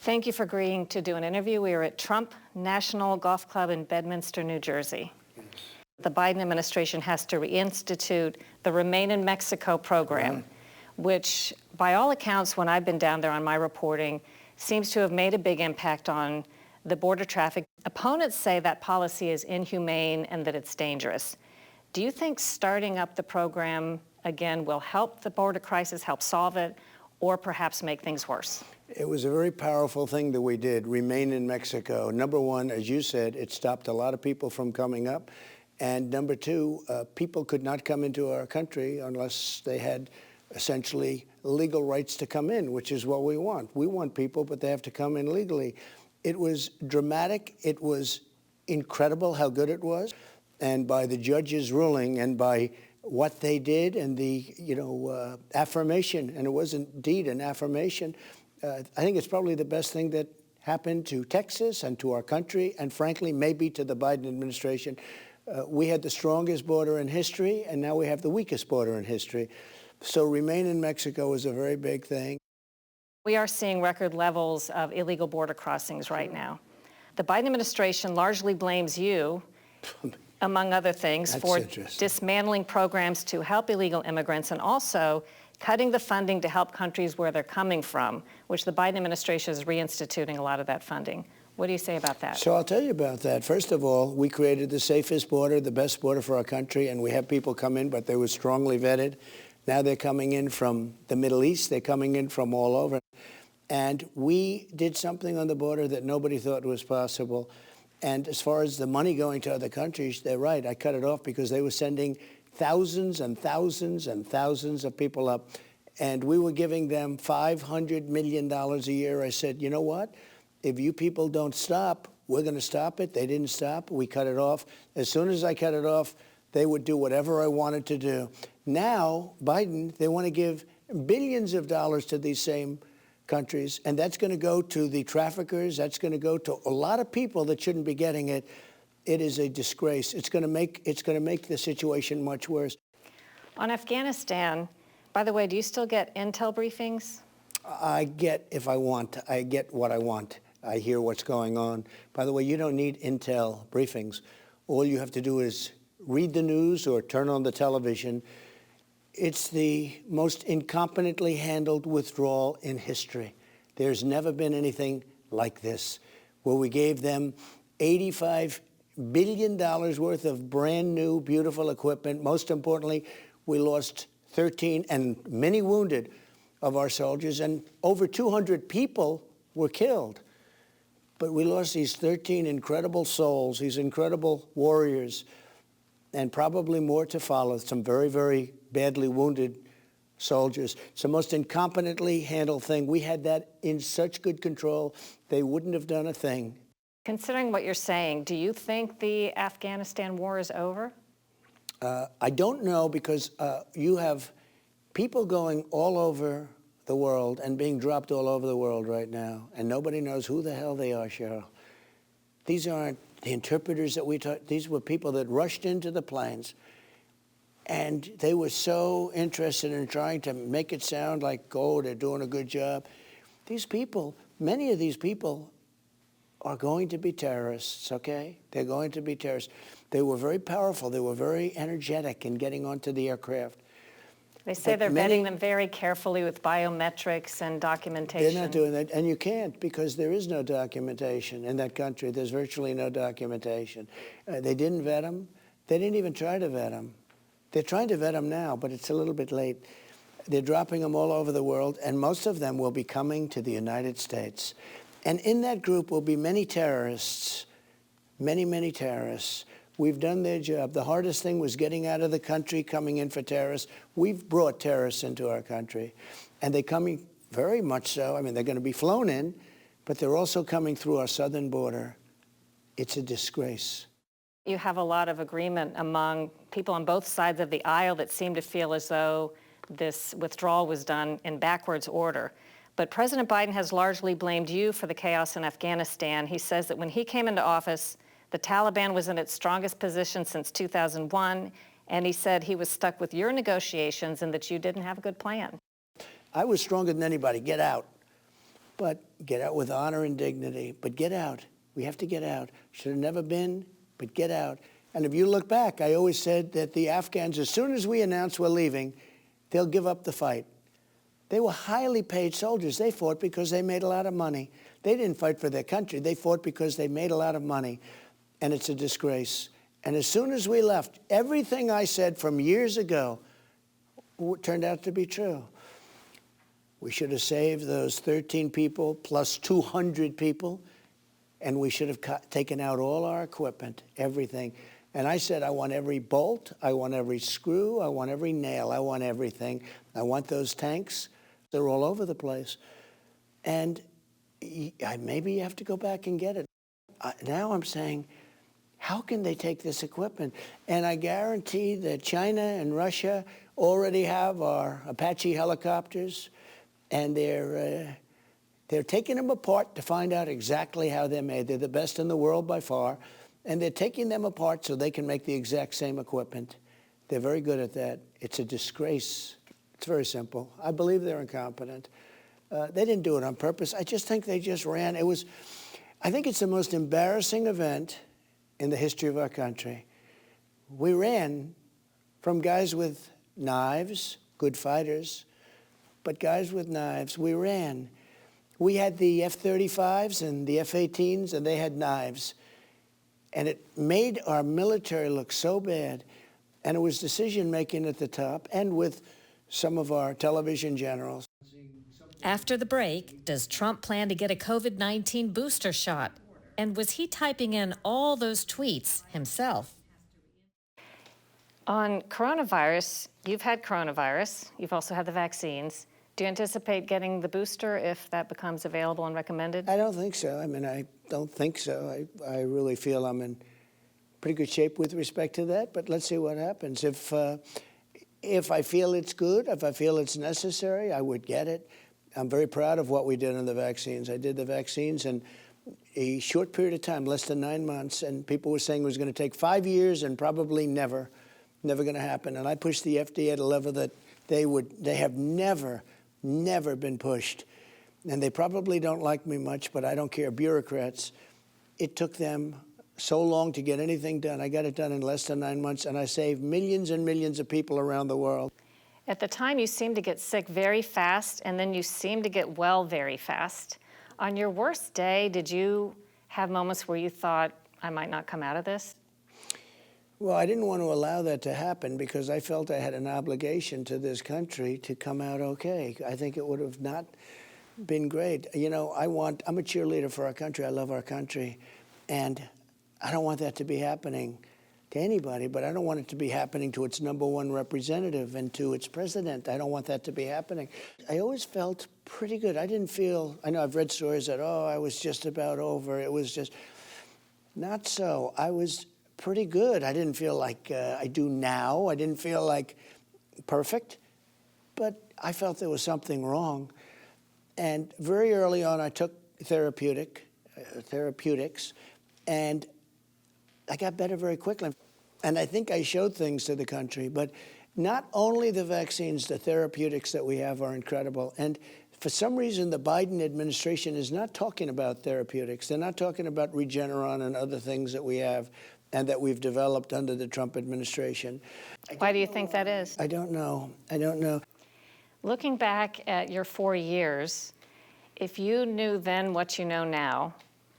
Thank you for agreeing to do an interview. We are at Trump National Golf Club in Bedminster, New Jersey. Yes. The Biden administration has to reinstitute the Remain in Mexico program, which by all accounts, when I've been down there on my reporting, seems to have made a big impact on the border traffic. Opponents say that policy is inhumane and that it's dangerous. Do you think starting up the program again will help the border crisis, help solve it, or perhaps make things worse? It was a very powerful thing that we did, Remain in Mexico. Number one, as you said, it stopped a lot of people from coming up. And number two, people could not come into our country unless they had essentially legal rights to come in, which is what we want. We want people, but they have to come in legally. It was dramatic. It was incredible how good it was. And by the judge's ruling and by what they did and the, affirmation, and it was indeed an affirmation, I think it's probably the best thing that happened to Texas and to our country, and frankly, maybe to the Biden administration. We had the strongest border in history, and now we have the weakest border in history. So Remain in Mexico is a very big thing. We are seeing record levels of illegal border crossings right now. The Biden administration largely blames you, among other things, for dismantling programs to help illegal immigrants and also cutting the funding to help countries where they're coming from, which the Biden administration is reinstituting a lot of that funding. What do you say about that? So I'll tell you about that. First of all, we created the safest border, the best border for our country, and we have people come in, but they were strongly vetted. Now they're coming in from the Middle East. They're coming in from all over. And we did something on the border that nobody thought was possible. And as far as the money going to other countries, they're right. I cut it off because they were sending thousands and thousands and thousands of people up. And we were giving them $500 million a year. I said, you know what? If you people don't stop, we're going to stop it. They didn't stop. We cut it off. As soon as I cut it off, they would do whatever I wanted to do. Now, Biden, they want to give billions of dollars to these same countries, and that's going to go to the traffickers. That's going to go to a lot of people that shouldn't be getting it. It is a disgrace. It's going to make the situation much worse. On Afghanistan, by the way, do you still get intel briefings? I get if I want. I get what I want. I hear what's going on. By the way, you don't need intel briefings. All you have to do is read the news or turn on the television. It's the most incompetently handled withdrawal in history. There's never been anything like this, where we gave them $85 billion worth of brand new, beautiful equipment. Most importantly, we lost 13 and many wounded of our soldiers, and over 200 people were killed. But we lost these 13 incredible souls, these incredible warriors, and probably more to follow, some very, very badly wounded soldiers. It's the most incompetently handled thing. We had that in such good control, they wouldn't have done a thing. Considering what you're saying, do you think the Afghanistan war is over? I don't know, because you have people going all over the world and being dropped all over the world right now, and nobody knows who the hell they are, Sharyl. These aren't the interpreters that we taught. These were people that rushed into the planes, and they were so interested in trying to make it sound like, oh, they're doing a good job. These people, many of these people are going to be terrorists, okay? They're going to be terrorists. They were very powerful. They were very energetic in getting onto the aircraft. They say they're vetting them very carefully with biometrics and documentation. They're not doing that, and you can't, because there is no documentation in that country. There's virtually no documentation. They didn't vet them. They didn't even try to vet them. They're trying to vet them now, but it's a little bit late. They're dropping them all over the world, and most of them will be coming to the United States. And in that group will be many terrorists, many, many terrorists. We've done their job. The hardest thing was getting out of the country, coming in for terrorists. We've brought terrorists into our country, and they're coming very much so. I mean, they're going to be flown in, but they're also coming through our southern border. It's a disgrace. You have a lot of agreement among people on both sides of the aisle that seem to feel as though this withdrawal was done in backwards order. But President Biden has largely blamed you for the chaos in Afghanistan. He says that when he came into office, the Taliban was in its strongest position since 2001, and he said he was stuck with your negotiations and that you didn't have a good plan. I was stronger than anybody. Get out. but get out with honor and dignity. But get out. We have to get out. Should have never been, but get out. And if you look back, I always said that the Afghans, as soon as we announce we're leaving, they'll give up the fight. They were highly paid soldiers. They fought because they made a lot of money. They didn't fight for their country. They fought because they made a lot of money. And it's a disgrace. And as soon as we left, everything I said from years ago turned out to be true. We should have saved those 13 people plus 200 people, and we should have taken out all our equipment, everything. And I said, I want every bolt, I want every screw, I want every nail, I want everything. I want those tanks. They're all over the place. And maybe you have to go back and get it. Now I'm saying, how can they take this equipment? And I guarantee that China and Russia already have our Apache helicopters, and they're taking them apart to find out exactly how they're made. They're the best in the world by far, and they're taking them apart so they can make the exact same equipment. They're very good at that. It's a disgrace. It's very simple. I believe they're incompetent. They didn't do it on purpose. I just think they just ran. I think it's the most embarrassing event in the history of our country. We ran from guys with knives, good fighters, but guys with knives. We ran. We had the F-35s and the F-18s, and they had knives. And it made our military look so bad. And it was decision-making at the top, and with some of our television generals. After the break, does Trump plan to get a COVID-19 booster shot? And was he typing in all those tweets himself? On coronavirus, you've had coronavirus. You've also had the vaccines. Do you anticipate getting the booster if that becomes available and recommended? I don't think so. I mean, I don't think so. I really feel I'm in pretty good shape with respect to that, but let's see what happens. If I feel it's good, if I feel it's necessary, I would get it. I'm very proud of what we did on the vaccines. I did the vaccines in a short period of time, less than 9 months, and people were saying it was going to take 5 years and probably never going to happen. And I pushed the FDA at a level that they have never been pushed. And they probably don't like me much, but I don't care. Bureaucrats, it took them so long to get anything done. I got it done in less than 9 months, and I saved millions and millions of people around the world. At the time, you seemed to get sick very fast, and then you seemed to get well very fast. On your worst day, did you have moments where you thought, I might not come out of this? Well, I didn't want to allow that to happen because I felt I had an obligation to this country to come out okay. I think it would have not been great. You know, I'm a cheerleader for our country. I love our country. And I don't want that to be happening to anybody, but I don't want it to be happening to its #1 representative and to its president. I don't want that to be happening. I always felt pretty good. I didn't feel, I know I've read stories that, I was just about over. It was just not so. I was pretty good. I didn't feel like I do now. I didn't feel like perfect, but I felt there was something wrong. And very early on, I took therapeutics, and I got better very quickly. And I think I showed things to the country, but not only the vaccines, the therapeutics that we have are incredible. And for some reason, the Biden administration is not talking about therapeutics. They're not talking about Regeneron and other things that we have and that we've developed under the Trump administration. Why do you think that is? I don't know. I don't know. Looking back at your 4 years, if you knew then what you know now,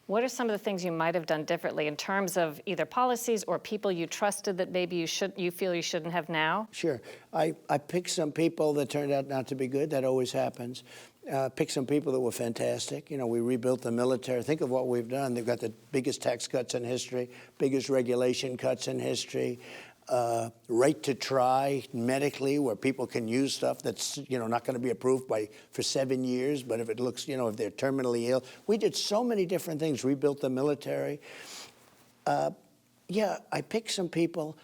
what are some of the things you might have done differently in terms of either policies or people you trusted that maybe you feel you shouldn't have now? Sure. I picked some people that turned out not to be good. That always happens. Picked some people that were fantastic. You know, we rebuilt the military. Think of what we've done. They've got the biggest tax cuts in history, biggest regulation cuts in history, right to try medically, where people can use stuff that's, not going to be approved for 7 years, but if it looks, if they're terminally ill. We did so many different things, rebuilt the military. Yeah, I picked some people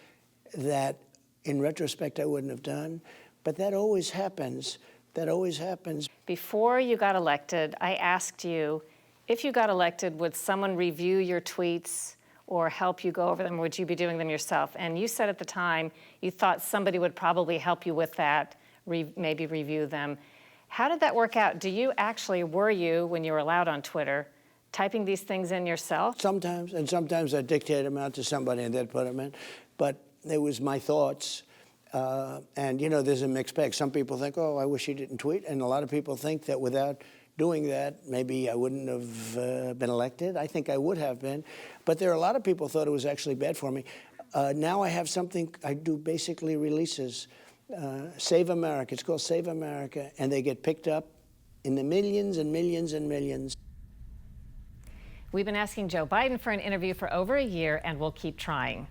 that, in retrospect, I wouldn't have done, but that always happens. That always happens. Before you got elected, I asked you, if you got elected, would someone review your tweets or help you go over them, or would you be doing them yourself? And you said at the time you thought somebody would probably help you with that, maybe review them. How did that work out? Were you, when you were allowed on Twitter, typing these things in yourself? Sometimes, and sometimes I dictate them out to somebody and they'd put them in. But it was my thoughts. And, you know, there's a mixed bag. Some people think, oh, I wish he didn't tweet. And a lot of people think that without doing that, maybe I wouldn't have been elected. I think I would have been. But there are a lot of people who thought it was actually bad for me. Now I have something, I do basically releases. Save America. It's called Save America. And they get picked up in the millions and millions and millions. We've been asking Joe Biden for an interview for over a year, and we'll keep trying.